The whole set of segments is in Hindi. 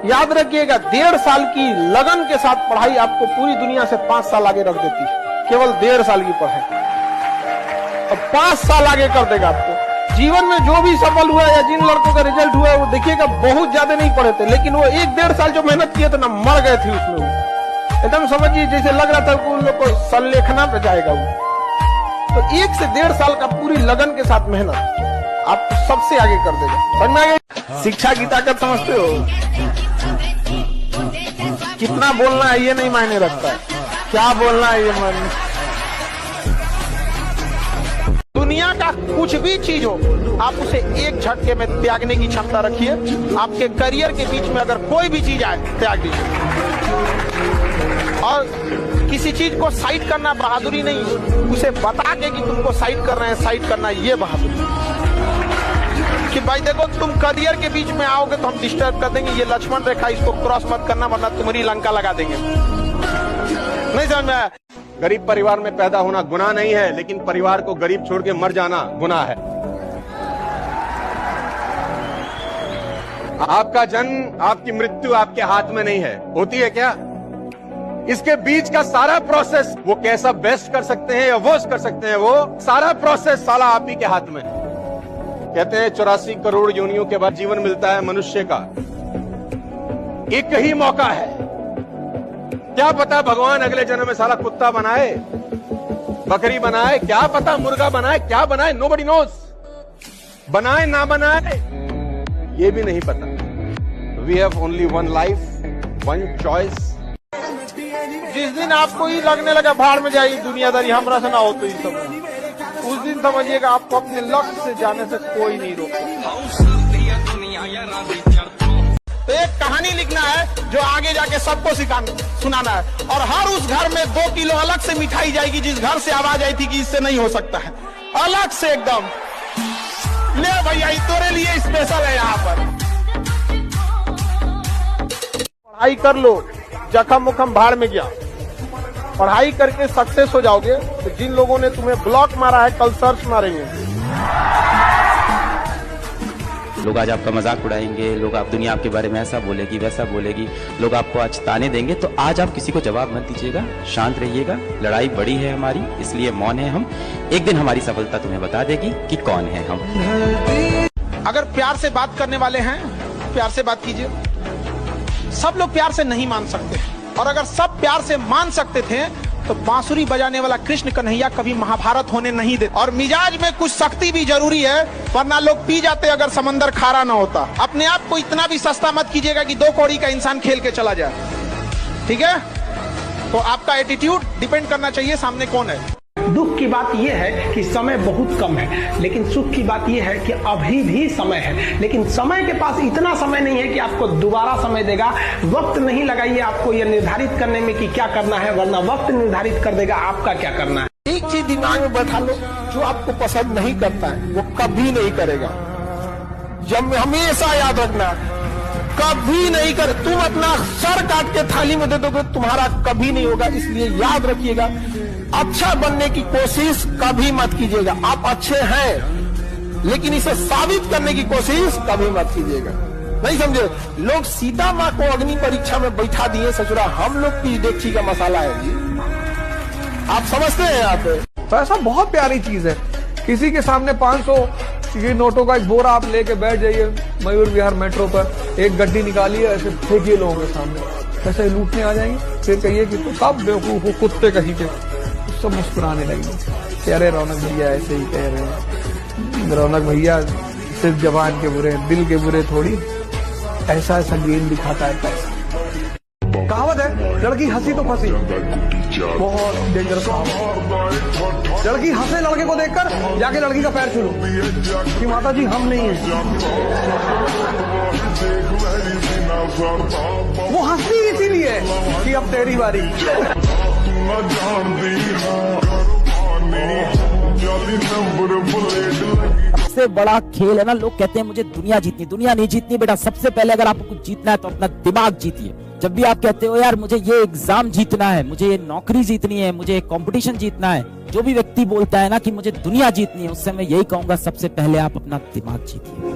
याद रखिएगा, 1.5 साल की लगन के साथ पढ़ाई आपको पूरी दुनिया से 5 साल आगे रख देती है। केवल 1.5 साल की पढ़ाई और 5 साल आगे कर देगा आपको। जीवन में जो भी सफल हुआ या जिन लड़कों का रिजल्ट हुआ है वो देखिएगा बहुत ज्यादा नहीं पढ़े थे, लेकिन वो 1-1.5 साल जो मेहनत किए थे ना, मर गए थे उसमें। वो एकदम समझिए जैसे लग रहा था कि उन लोग को संलेखना पे जाएगा वो। तो 1 से 1.5 साल का पूरी लगन के साथ मेहनत आपको सबसे आगे कर देगा। समझ में आ गया? शिक्षा की ताकत समझते हो? कितना बोलना है ये नहीं मायने रखता है, क्या बोलना है ये मायने। दुनिया का कुछ भी चीज हो, आप उसे एक झटके में त्यागने की क्षमता रखिए। आपके करियर के बीच में अगर कोई भी चीज आए, त्याग दीजिए। और किसी चीज को साइड करना बहादुरी नहीं, उसे बता के कि तुमको साइड कर रहे हैं, साइड करना ये बहादुरी। कि भाई देखो, तुम करियर के बीच में आओगे तो हम डिस्टर्ब कर देंगे, ये लक्ष्मण रेखा, इसको क्रॉस मत करना वरना तुम्हारी लंका लगा देंगे। नहीं समझ में आया? गरीब परिवार में पैदा होना गुनाह नहीं है, लेकिन परिवार को गरीब छोड़ के मर जाना गुनाह है। आपका जन्म, आपकी मृत्यु आपके हाथ में नहीं है। होती है क्या? इसके बीच का सारा प्रोसेस, वो कैसा बेस्ट कर सकते हैं या वो कर सकते हैं, वो सारा प्रोसेस साला आप ही के हाथ में। कहते हैं 84 करोड़ योनियों के बाद जीवन मिलता है मनुष्य का। एक ही मौका है, क्या पता भगवान अगले जन्म में साला कुत्ता बनाए, बकरी बनाए, क्या पता मुर्गा बनाए, क्या बनाए, नोबडी नोज। बनाए ना बनाए ये भी नहीं पता। We have only one life, one choice. जिस दिन आपको ही लगने लगा भाड़ में जाएगी दुनियादारी, हमरा से ना हो तो ये सब, उस दिन समझिएगा आपको अपने लक्ष्य से जाने से कोई नहीं रोकता। तो एक कहानी लिखना है जो आगे जाके सबको सुनाना है, और हर उस घर में 2 किलो अलग से मिठाई जाएगी जिस घर से आवाज आई थी कि इससे नहीं हो सकता है, अलग से एकदम। ले भैया, तेरे लिए स्पेशल है यहाँ पर। पढ़ाई कर लो, जखम उखम भाड़ में गया। पढ़ाई करके सक्सेस हो जाओगे तो जिन लोगों ने तुम्हें ब्लॉक मारा है कल सर्च मारेंगे। लोग आज आपका मजाक उड़ाएंगे, लोग आप दुनिया आपके बारे में ऐसा बोलेगी वैसा बोलेगी, लोग आपको आज ताने देंगे, तो आज आप किसी को जवाब मत दीजिएगा, शांत रहिएगा। लड़ाई बड़ी है हमारी, इसलिए मौन है हम। एक दिन हमारी सफलता तुम्हें बता देगी कि कौन है हम। अगर प्यार से बात करने वाले हैं, प्यार से बात कीजिए। सब लोग प्यार से नहीं मान सकते, और अगर सब प्यार से मान सकते थे तो बांसुरी बजाने वाला कृष्ण कन्हैया कभी महाभारत होने नहीं देते। और मिजाज में कुछ सख्ती भी जरूरी है, वरना लोग पी जाते अगर समंदर खारा ना होता। अपने आप को इतना भी सस्ता मत कीजिएगा कि 2 कौड़ी का इंसान खेल के चला जाए, ठीक है? तो आपका एटीट्यूड डिपेंड करना चाहिए सामने कौन है। दुख की बात यह है कि समय बहुत कम है, लेकिन सुख की बात यह है कि अभी भी समय है। लेकिन समय के पास इतना समय नहीं है कि आपको दोबारा समय देगा। वक्त नहीं लगाइए आपको यह निर्धारित करने में कि क्या करना है, वरना वक्त निर्धारित कर देगा आपका क्या करना है। एक चीज दिमाग में बैठा लो, जो आपको पसंद नहीं करता है वो कभी नहीं करेगा। जब हमेशा याद रखना, कभी नहीं कर। तुम अपना सर काट के थाली में दे दोगे, तुम्हारा कभी नहीं होगा। इसलिए याद रखिएगा, अच्छा बनने की कोशिश कभी मत कीजिएगा। आप अच्छे हैं, लेकिन इसे साबित करने की कोशिश कभी मत कीजिएगा। नहीं समझे? लोग सीता माँ को अग्नि परीक्षा में बैठा दिए, ससुरा हम लोग की डेगची का मसाला है जी। आप समझते हैं यहाँ पे? पैसा बहुत प्यारी चीज है। किसी के सामने 500 ये नोटों का एक बोरा आप लेके बैठ जाइए मयूर विहार मेट्रो पर, एक गड्डी निकालिए, ऐसे फेंकिए लोगों के सामने, ऐसे लूटने आ जाएंगे। फिर कहिए कि तो सब बेवकूफ हो, कुत्ते कहीं के, सब मुस्कुराने लगेंगे। अरे रौनक भैया ऐसे ही कह रहे हैं, रौनक भैया सिर्फ जबान के बुरे हैं, दिल के बुरे थोड़ी। ऐसा ऐसा गेम दिखाता है पैसा। कहावत है, लड़की हंसी तो फंसी, बहुत डेंजरस कहावत। लड़की हंसे लड़के को देखकर जाके लड़की का पैर छू लो कि माता जी हम नहीं है। वो हंसती इसीलिए कि अब तेरी बारी। सबसे बड़ा खेल है ना, लोग कहते हैं मुझे दुनिया जीतनी। दुनिया नहीं जीतनी बेटा, सबसे पहले अगर आपको कुछ जीतना है तो अपना दिमाग जीतिए। जब भी आप कहते हो यार मुझे ये एग्जाम जीतना है, मुझे ये नौकरी जीतनी है, मुझे कंपटीशन जीतना है, जो भी व्यक्ति बोलता है ना कि मुझे दुनिया जीतनी है, उससे मैं यही कहूंगा सबसे पहले आप अपना दिमाग जीतिए।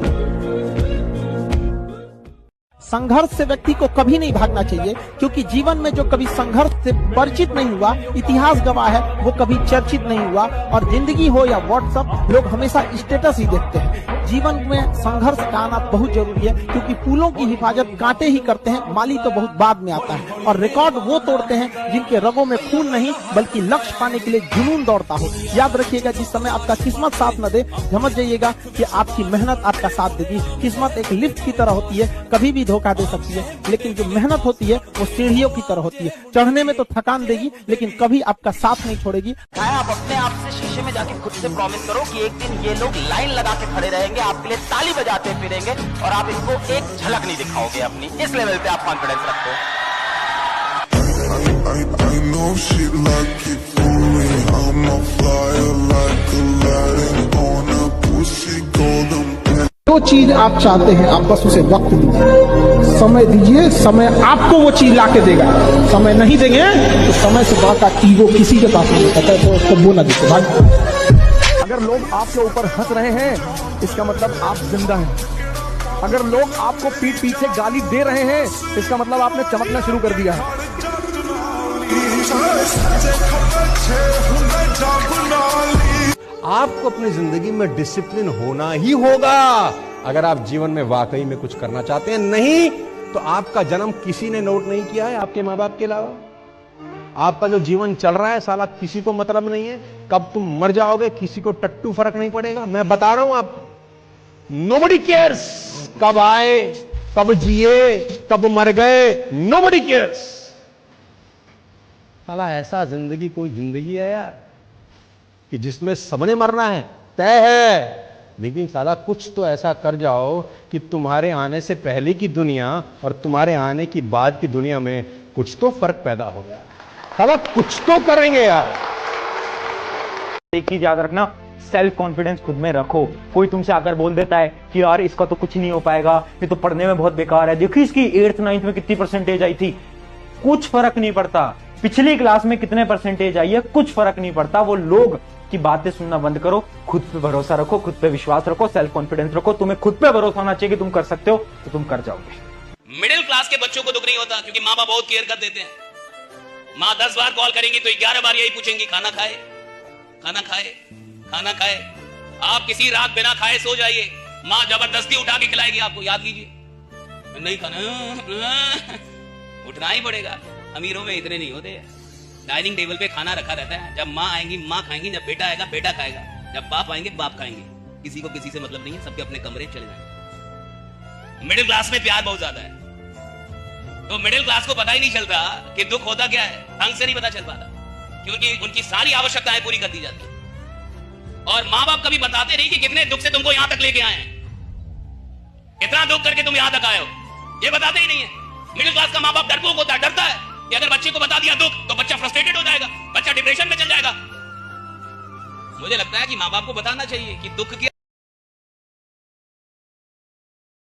संघर्ष से व्यक्ति को कभी नहीं भागना चाहिए, क्योंकि जीवन में जो कभी संघर्ष से परिचित नहीं हुआ, इतिहास गवाह है, वो कभी चर्चित नहीं हुआ। और जिंदगी हो या व्हाट्सएप, लोग हमेशा स्टेटस ही देखते हैं। जीवन में संघर्ष का आना बहुत जरूरी है, क्योंकि फूलों की हिफाजत कांटे ही करते हैं, माली तो बहुत बाद में आता है। और रिकॉर्ड वो तोड़ते हैं जिनके रगों में खून नहीं, बल्कि लक्ष्य पाने के लिए जुनून दौड़ता हो। याद रखिएगा, जिस समय आपका किस्मत साथ न दे, समझ जाइएगा कि आपकी मेहनत आपका साथ देगी। किस्मत एक लिफ्ट की तरह होती है, कभी भी धोखा दे सकती है, लेकिन जो मेहनत होती है वो सीढ़ियों की तरह होती है। चढ़ने में तो थकान देगी, लेकिन कभी आपका साथ नहीं छोड़ेगी। आप अपने आप से शीशे में जाके खुद से प्रॉमिस करो कि एक दिन ये लोग लाइन लगा के खड़े रहेंगे, आपके लिए ताली बजाते फिरेंगे, और आप इनको एक झलक नहीं दिखाओगे अपनी। इस लेवल पे आप कॉन्फिडेंस रखो। I know she like it for me. I'm a flyer like Aladdin on a pussy golden pen. जो चीज आप चाहते हैं, आप बस उसे वक्त दीजिए, समय दीजिए, समय आपको वो चीज लाके देगा। समय नहीं देंगे तो समय से बड़ा ईगो किसी के पास नहीं होता है, तो उसको बोला दीजिए भाई। अगर लोग आपके ऊपर हंस रहे हैं, इसका मतलब आप जिंदा हैं। अगर लोग आपको पीठ पीछे गाली दे रहे हैं, इसका मतलब आपने चमकना शुरू कर दिया है। आपको अपनी जिंदगी में डिसिप्लिन होना ही होगा अगर आप जीवन में वाकई में कुछ करना चाहते हैं। नहीं तो आपका जन्म किसी ने नोट नहीं किया है आपके माँ बाप के अलावा। आपका जो जीवन चल रहा है साला किसी को मतलब नहीं है। कब तुम मर जाओगे किसी को टट्टू फर्क नहीं पड़ेगा। मैं बता रहा हूं आप, नोबडी केयर्स कब आए, कब जिए, कब मर गए, नोबडी केयर्स। साला ऐसा जिंदगी कोई जिंदगी है यार कि जिसमें सबने मरना है, तय है, लेकिन साला कुछ तो ऐसा कर जाओ कि तुम्हारे आने से पहले की दुनिया और तुम्हारे आने की बाद की दुनिया में कुछ तो फर्क पैदा हो गया। साला कुछ तो करेंगे यार। एक चीज याद रखना, सेल्फ कॉन्फिडेंस खुद में रखो। कोई तुमसे आकर बोल देता है कि यार इसका तो कुछ नहीं हो पाएगा, ये तो पढ़ने में बहुत बेकार है, देखिए इसकी 8th 9th में कितनी परसेंटेज आई थी, कुछ फर्क नहीं पड़ता। पिछली क्लास में कितने परसेंटेज आई है, कुछ फर्क नहीं पड़ता। वो लोग की बातें सुनना बंद करो, खुद पे भरोसा रखो, खुद पे विश्वास रखो, सेल्फ कॉन्फिडेंस रखो। तुम्हें खुद पे भरोसा होना चाहिए कि तुम कर सकते हो, तो तुम कर जाओगे। मिडिल क्लास के बच्चों को दुख नहीं होता क्योंकि माँ बाप बहुत केयर कर देते हैं। माँ 10 बार कॉल करेंगी तो 11 बार यही पूछेंगी, खाना खाए, खाना खाए, खाना खाए। आप किसी रात बिना खाए सो जाइए, माँ जबरदस्ती उठा के खिलाएगी आपको, याद कीजिए। नहीं खाना, उठना ही पड़ेगा। अमीरों में इतने नहीं होते। डाइनिंग टेबल पे खाना रखा रहता है, जब माँ आएंगी माँ खाएंगी, जब बेटा आएगा बेटा खाएगा, जब बाप आएंगे बाप खाएंगे। किसी को किसी से मतलब नहीं है, सबके अपने कमरे चले जाएंगे। मिडिल क्लास में प्यार बहुत ज्यादा है, तो मिडिल क्लास को पता ही नहीं चलता कि दुख होता क्या है, ढंग से नहीं पता चल पाता, क्योंकि उनकी सारी आवश्यकताएं पूरी कर दी जाती है। और माँ बाप कभी बताते नहीं कि कितने दुख से तुमको यहां तक लेके आए हैं, कितना दुख करके तुम यहां तक आए हो, ये बताते ही नहीं है। मिडिल क्लास का माँ बाप डरपोक होता है, डरता है कि अगर बच्चे को बता दिया दुख तो बच्चा फ्रस्ट्रेटेड हो जाएगा, बच्चा डिप्रेशन में चल जाएगा। मुझे लगता है कि माँ बाप को बताना चाहिए कि दुख क्या